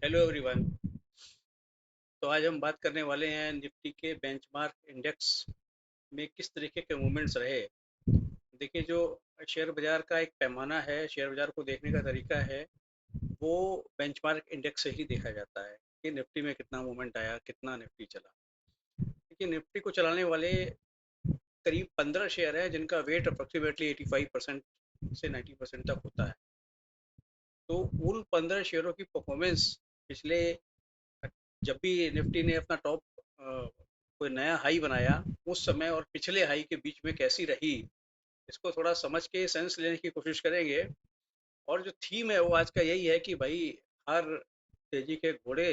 Hello everyone. तो आज हम बात करने वाले हैं निफ्टी के बेंचमार्क इंडेक्स में किस तरीके के मूवमेंट्स रहे। देखिए, जो शेयर बाजार का एक पैमाना है, शेयर बाजार को देखने का तरीका है, वो बेंचमार्क इंडेक्स से ही देखा जाता है कि निफ्टी में कितना मूवमेंट आया, कितना निफ्टी चला। देखिए, निफ्टी को चलाने वाले करीब 15 शेयर हैं जिनका वेट अप्रोक्सीमेटली 85% से 90% तक होता है। तो उन 15 शेयरों की परफॉर्मेंस पिछले, जब भी निफ्टी ने अपना टॉप कोई नया हाई बनाया, उस समय और पिछले हाई के बीच में कैसी रही, इसको थोड़ा समझ के सेंस लेने की कोशिश करेंगे। और जो थीम है वो आज का यही है कि भाई, हर तेजी के घोड़े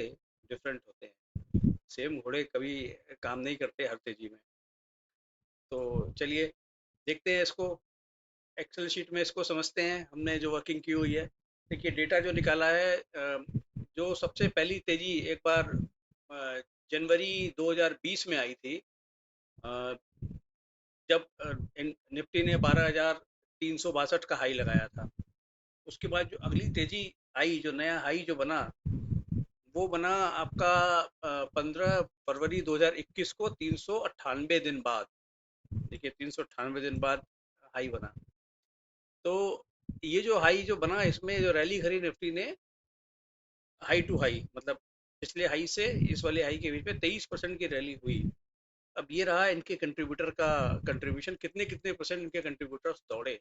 डिफरेंट होते हैं, सेम घोड़े कभी काम नहीं करते हर तेजी में। तो चलिए देखते हैं इसको, एक्सेल शीट में इसको समझते हैं हमने जो वर्किंग की हुई है। देखिए, डेटा जो निकाला है, जो सबसे पहली तेजी एक बार जनवरी 2020 में आई थी, अ, जब निफ्टी ने 12,362 का हाई लगाया था। उसके बाद जो अगली तेजी आई, जो नया हाई जो बना, वो बना आपका 15 फरवरी 2021 को, 398 दिन बाद। देखिए, 398 दिन बाद हाई बना। तो ये जो हाई जो बना, इसमें जो रैली खरी निफ्टी ने, हाई टू हाई मतलब पिछले हाई से इस वाले हाई के बीच में 23% की रैली हुई। अब ये रहा इनके कंट्रीब्यूटर का कंट्रीब्यूशन, कितने कितने परसेंट इनके कंट्रीब्यूटर्स दौड़े।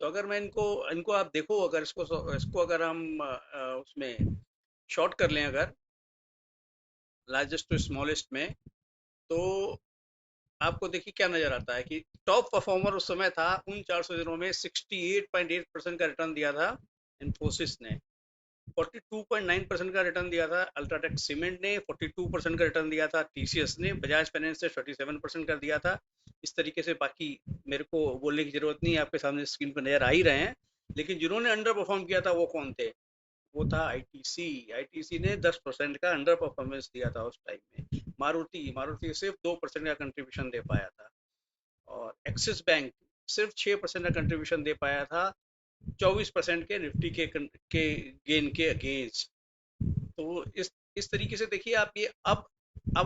तो अगर मैं इनको इनको आप देखो, अगर इसको इसको अगर हम उसमें शॉर्ट कर लें, अगर लार्जेस्ट टू स्मॉलेस्ट में, तो आपको देखिए क्या नजर आता है कि टॉप परफॉर्मर उस समय था, उन 400 दिनों में 68.8% का रिटर्न दिया था इन्फोसिस ने। 42.9% का रिटर्न दिया था अल्ट्राटेक सीमेंट ने। 42% का रिटर्न दिया था टीसीएस ने। बजाज फाइनेंस ने 37% का दिया था। इस तरीके से बाकी मेरे को बोलने की जरूरत नहीं है, आपके सामने स्क्रीन पर नजर आ ही रहे हैं। लेकिन जिन्होंने अंडर परफॉर्म किया था वो कौन थे? वो था आईटीसी। आईटीसी ने 10% का अंडर परफॉर्मेंस दिया था उस टाइम में। मारुति मारुति सिर्फ 2% का कंट्रीब्यूशन दे पाया था। और एक्सिस बैंक सिर्फ 6% का कंट्रीब्यूशन दे पाया था 24% के निफ्टी के गेन के अगेंस्ट। तो इस तरीके से देखिए आप ये, अब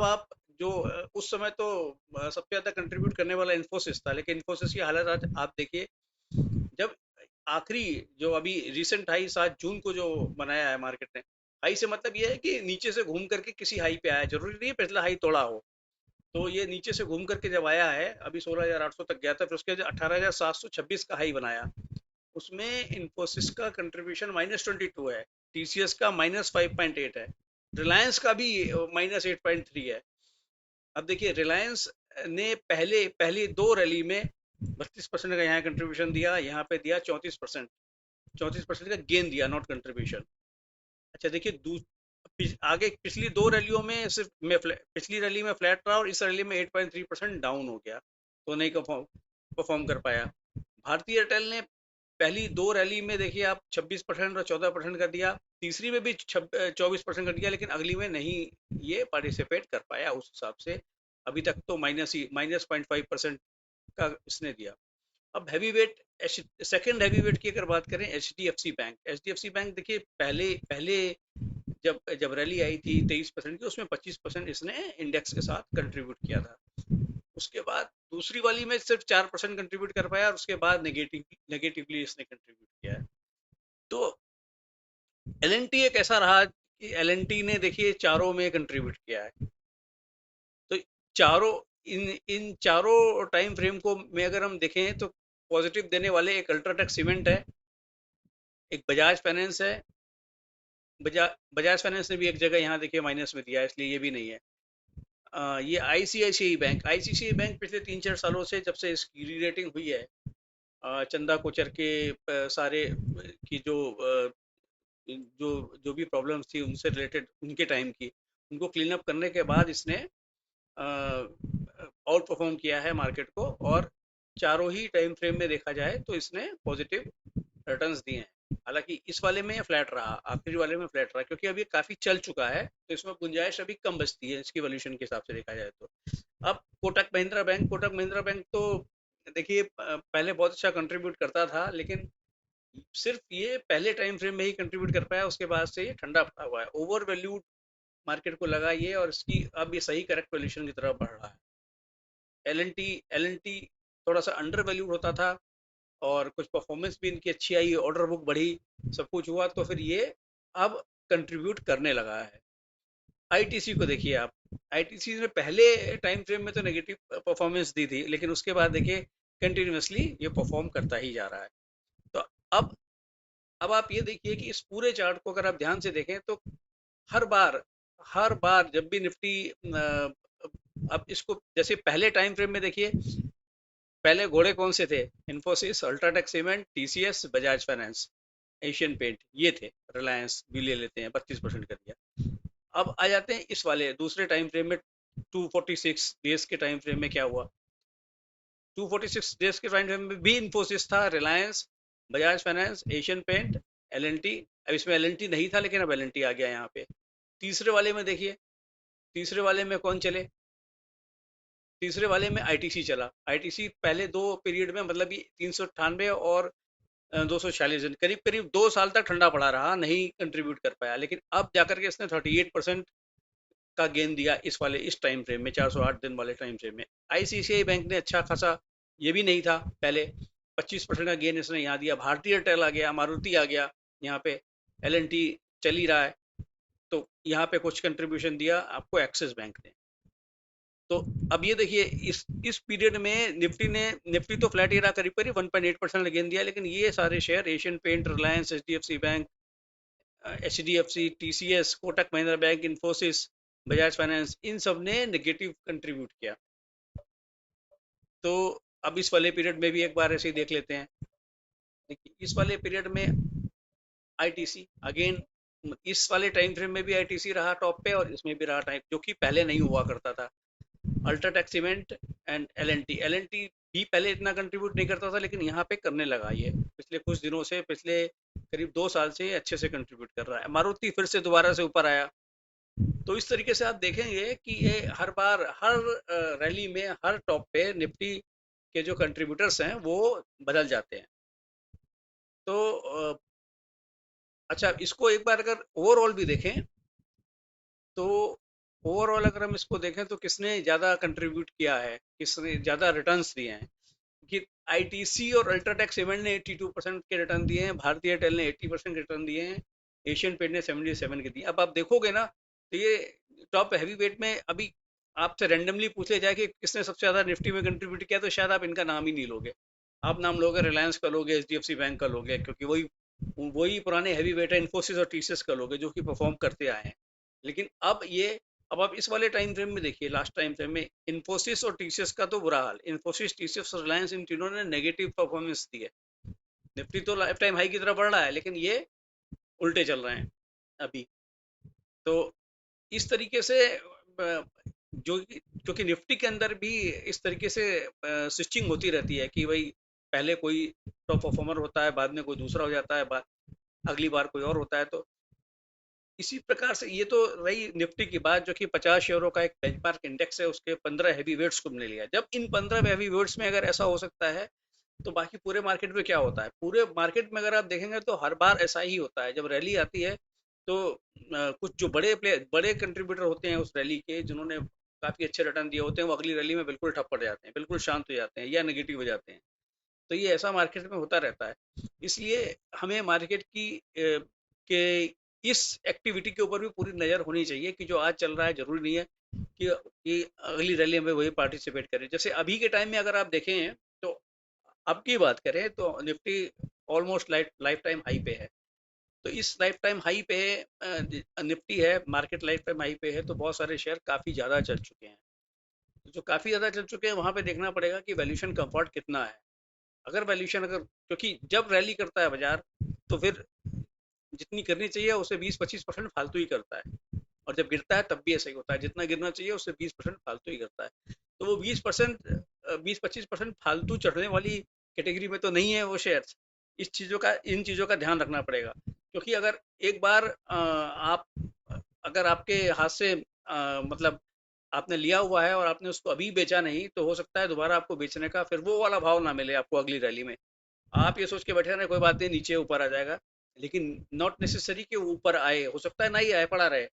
आप जो उस समय तो सबसे ज्यादा कंट्रीब्यूट करने वाला इन्फोसिस था, लेकिन इन्फोसिस की हालत आज आप देखिए। जब आखिरी जो अभी रिसेंट हाई 7 जून को जो बनाया है मार्केट ने, हाई से मतलब ये है कि नीचे से घूम करके किसी हाई पे आया, जरूरी नहीं है पिछला हाई तोड़ा हो। तो ये नीचे से घूम करके जब आया है, अभी 16,800 तक गया था, फिर उसके 18,726 का हाई बनाया। उसमें इन्फोसिस का कंट्रीब्यूशन -22 है, टीसीएस का -5.8 है, रिलायंस का भी -8.3 है। अब देखिए, रिलायंस ने पहले पहली दो रैली में 32% का यहाँ कंट्रीब्यूशन दिया, यहाँ पे दिया 34%। 34% का गेन दिया, नॉट कंट्रीब्यूशन। अच्छा देखिए, आगे पिछली दो रैलियों में सिर्फ पिछली रैली में फ्लैट रहा और इस रैली में 8.3% डाउन हो गया, तो नहीं परफॉर्म कर पाया। भारतीय एयरटेल ने पहली दो रैली में देखिए आप 26% और 14% कर दिया, तीसरी में भी 24% कर दिया, लेकिन अगली में नहीं ये पार्टिसिपेट कर पाया उस हिसाब से। अभी तक तो -0.5% का इसने दिया। अब heavy weight, second heavy weight की अगर बात करें, H D F C bank देखिए, पहले पहले जब जब रैली आई थी 23% की, उसमें 25% इसने इंडेक्स के साथ कंट्रीब्यूट किया था। उसके बाद दूसरी वाली में सिर्फ 4% कंट्रीब्यूट कर पाया, और उसके बाद नेगेटिवली इसने कंट्रीब्यूट किया है। तो एल एन टी एक ऐसा रहा कि एल एन टी ने देखिए चारों में कंट्रीब्यूट किया है। तो चारों, इन इन चारों टाइम फ्रेम को में अगर हम देखें, तो पॉजिटिव देने वाले एक अल्ट्राटेक सीमेंट है, एक बजाज फाइनेंस है। बजाज फाइनेंस ने भी एक जगह यहाँ देखिए माइनस में दिया है, इसलिए ये भी नहीं है। ये आईसीआईसीआई बैंक पिछले 3-4 सालों से, जब से इसकी री रेटिंग हुई है, चंदा कोचर के सारे की जो जो भी प्रॉब्लम्स थी उनसे रिलेटेड, उनके टाइम की, उनको क्लीन अप करने के बाद इसने आउट परफॉर्म किया है मार्केट को। और चारों ही टाइम फ्रेम में देखा जाए तो इसने पॉजिटिव रिटर्न्स दिए हैं। हालांकि इस वाले में फ्लैट रहा, आखिरी वाले में फ्लैट रहा, क्योंकि अब ये काफी चल चुका है, तो इसमें गुंजाइश अभी कम बचती है इसकी वैल्यूएशन के हिसाब से देखा जाए तो। अब कोटक महिंद्रा बैंक तो देखिए, पहले बहुत अच्छा कंट्रीब्यूट करता था, लेकिन सिर्फ ये पहले टाइम फ्रेम में ही कंट्रीब्यूट कर पाया, उसके बाद से ये ठंडा पड़ा हुआ है, ओवर वैल्यूड मार्केट को लगा ये, और इसकी अब ये सही करेक्ट वैल्यूएशन की तरफ बढ़ रहा है। एल एन टी थोड़ा सा अंडर वैल्यूड होता था, और कुछ परफॉर्मेंस भी इनकी अच्छी आई, ऑर्डर बुक बढ़ी, सब कुछ हुआ, तो फिर ये अब कंट्रीब्यूट करने लगा है। आईटीसी को देखिए आप, आईटीसी ने पहले टाइम फ्रेम में तो नेगेटिव परफॉर्मेंस दी थी, लेकिन उसके बाद देखिए कंटिन्यूसली ये परफॉर्म करता ही जा रहा है। तो अब अब आप ये देखिए कि इस पूरे चार्ट को अगर आप ध्यान से देखें तो हर बार हर बार जब भी निफ्टी अब इसको जैसे पहले टाइम फ्रेम में देखिए, पहले घोड़े कौन से थे? इन्फोसिस, अल्ट्राटेक सीमेंट, टीसीएस, बजाज फाइनेंस, एशियन पेंट, ये थे। रिलायंस भी ले लेते हैं, 32% कर दिया। अब आ जाते हैं इस वाले दूसरे टाइम फ्रेम में, 246 डेज के टाइम फ्रेम में क्या हुआ? 246 डेज के टाइम फ्रेम में भी इन्फोसिस था, रिलायंस, बजाज फाइनेंस, एशियन पेंट, एल। अब इसमें एल नहीं था, लेकिन अब एल आ गया यहाँ पे। तीसरे वाले में देखिए, तीसरे वाले में कौन चले? तीसरे वाले में आईटीसी चला। आईटीसी पहले दो पीरियड में, मतलब ये 398 और 246 दिन, करीब करीब 2 साल तक ठंडा पड़ा रहा, नहीं कंट्रीब्यूट कर पाया, लेकिन अब जाकर के इसने 38% का गेन दिया इस वाले इस टाइम फ्रेम में, 408 दिन वाले टाइम फ्रेम में। आईसीआईसीआई बैंक ने अच्छा खासा, ये भी नहीं था पहले, 25% का गेन इसने यहाँ दिया। भारतीय एयरटेल आ गया, मारुति आ गया यहाँ पे, एल चल ही रहा है, तो यहाँ पे कुछ कंट्रीब्यूशन दिया आपको एक्सिस बैंक ने। तो अब ये देखिए, इस पीरियड में निफ्टी तो फ्लैट ही रहा, करीब करीब 1.8% गेन दिया, लेकिन ये सारे share Asian paint, Reliance, HDFC bank, HDFC, TCS, Kotak Mahindra bank, Infosys, Bajaj finance, इन सब ने नेगेटिव कंट्रीब्यूट किया। तो अब इस वाले पीरियड में भी एक बार ऐसे ही देख लेते हैं। देखिए इस वाले पीरियड में आईटीसी अगेन, इस वाले टाइम फ्रेम में भी आईटीसी रहा टॉप पे, और इसमें भी रहा टाइम, जो कि पहले नहीं हुआ करता था। UltraTech Cement and L N T भी पहले इतना कंट्रीब्यूट नहीं करता था, लेकिन यहाँ पे करने लगा ये, पिछले कुछ दिनों से, पिछले करीब 2 साल से अच्छे से कंट्रीब्यूट कर रहा है। मारुति फिर से दोबारा से ऊपर आया। तो इस तरीके से आप देखेंगे कि ये हर बार, हर रैली में, हर टॉप पे निफ्टी के जो कंट्रीब्यूटर्स हैं वो बदल जाते हैं। तो अच्छा, इसको एक बार अगर ओवरऑल भी देखें, तो ओवरऑल अगर हम इसको देखें तो किसने ज़्यादा कंट्रीब्यूट किया है, किसने ज़्यादा रिटर्न्स दिए हैं? कि आईटीसी और अल्ट्राटेक सीमेंट ने 82% के रिटर्न दिए हैं, भारतीय एयरटेल ने 80% रिटर्न दिए हैं, एशियन पेंट ने 77 के दिए। अब आप देखोगे ना, तो ये टॉप हैवी वेट में अभी आपसे रैंडमली पूछ लिया जाए कि किसने सबसे ज्यादा निफ्टी में कंट्रीब्यूट किया, तो शायद आप इनका नाम ही नहीं लोगे। आप नाम लोगे रिलायंस का लोगे, एचडीएफसी बैंक का लोगे, क्योंकि वही वही पुराने हैवी वेट है, इन्फोसिस और टीसीएस का लोगे, जो कि परफॉर्म करते आए हैं। लेकिन अब आप इस वाले टाइम फ्रेम में देखिए, लास्ट टाइम फ्रेम में इन्फोसिस और टीसीएस का तो बुरा हाल, इन्फोसिस, टीसीएस और रिलायंस, इन तीनों ने नेगेटिव परफॉर्मेंस दी है। निफ्टी तो लाइफ टाइम हाई की तरफ बढ़ रहा है, लेकिन ये उल्टे चल रहे हैं अभी। तो इस तरीके से जो क्योंकि निफ्टी के अंदर भी इस तरीके से स्विचिंग होती रहती है कि भाई पहले कोई टॉप परफॉर्मर होता है, बाद में कोई दूसरा हो जाता है, अगली बार कोई और होता है। तो इसी प्रकार से ये तो रही निफ्टी की बात, जो कि 50 शेयरों का एक बेंचमार्क इंडेक्स है, उसके 15 हैवी वेट्स को हमने लिया। जब इन 15 हैवी वेट्स में अगर ऐसा हो सकता है, तो बाकी पूरे मार्केट में क्या होता है? पूरे मार्केट में अगर आप देखेंगे तो हर बार ऐसा ही होता है, जब रैली आती है तो कुछ जो बड़े कंट्रीब्यूटर होते हैं उस रैली के, जिन्होंने काफी अच्छे रिटर्न दिए होते हैं, वो अगली रैली में बिल्कुल ठप पड़ जाते हैं, बिल्कुल शांत हो जाते हैं या नेगेटिव हो जाते हैं। तो ये ऐसा मार्केट में होता रहता है। इसलिए हमें मार्केट के इस एक्टिविटी के ऊपर भी पूरी नज़र होनी चाहिए कि जो आज चल रहा है, ज़रूरी नहीं है कि अगली रैली में वही पार्टिसिपेट करें। जैसे अभी के टाइम में अगर आप देखें, तो अब की बात करें तो Nifty almost life time high पे है। तो इस लाइफ टाइम हाई पे निफ्टी है, मार्केट लाइफ टाइम हाई पे है, तो बहुत सारे शेयर काफ़ी ज़्यादा चल चुके हैं। तो जो काफ़ी ज़्यादा चल चुके हैं, वहाँ पे देखना पड़ेगा कि वैल्यूएशन कंफर्ट कितना है। अगर वैल्यूएशन अगर क्योंकि जब रैली करता है बाजार, तो फिर जितनी करनी चाहिए उससे 20-25% फालतू ही करता है, और जब गिरता है तब भी ऐसा ही होता है, जितना गिरना चाहिए उससे 20% फालतू ही करता है। तो वो 20-25% फालतू चढ़ने वाली कैटेगरी में तो नहीं है वो शेयर्स। इन चीज़ों का ध्यान रखना पड़ेगा, क्योंकि अगर एक बार आप अगर आपके हाथ से मतलब आपने लिया हुआ है और आपने उसको अभी बेचा नहीं, तो हो सकता है दोबारा आपको बेचने का फिर वो वाला भाव ना मिले आपको अगली रैली में। आप ये सोच के बैठे रहना कोई बात नहीं नीचे ऊपर आ जाएगा, लेकिन नॉट नेसेसरी कि ऊपर आए, हो सकता है ना ही आए, पड़ा रहे।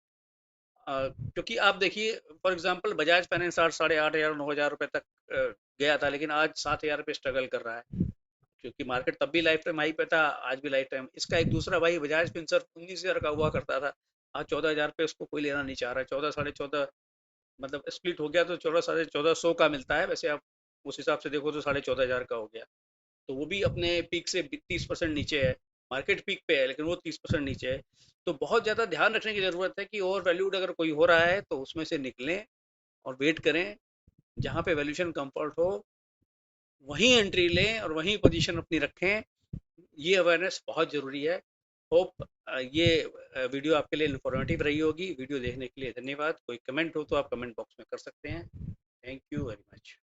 क्योंकि आप देखिए फॉर एग्जांपल बजाज फाइनेंस 8 साढ़े 8 हजार 9 हजार रुपए तक गया था, लेकिन आज 7 हजार पे स्ट्रगल कर रहा है, क्योंकि मार्केट तब भी लाइफ टाइम हाई पे था, आज भी लाइफ टाइम। इसका एक दूसरा भाई बजाज फिंसर्व 19 हजार का हुआ करता था, आज 14 हजार पे उसको कोई लेना नहीं चाह रहा है। 14 साढ़े 14, मतलब स्प्लिट हो गया तो 14 साढ़े 14 सौ का मिलता है वैसे, आप उस हिसाब से देखो तो 14,500 का हो गया। तो वो भी अपने पीक से 30% नीचे है, मार्केट पीक पे है लेकिन वो 30% नीचे है। तो बहुत ज़्यादा ध्यान रखने की ज़रूरत है कि ओवर वैल्यूड अगर कोई हो रहा है तो उसमें से निकलें और वेट करें, जहाँ पे वैल्यूएशन कंफर्ट हो वहीं एंट्री लें और वहीं पोजीशन अपनी रखें। ये अवेयरनेस बहुत ज़रूरी है। होप ये वीडियो आपके लिए इन्फॉर्मेटिव रही होगी। वीडियो देखने के लिए धन्यवाद। कोई कमेंट हो तो आप कमेंट बॉक्स में कर सकते हैं। Thank you very much.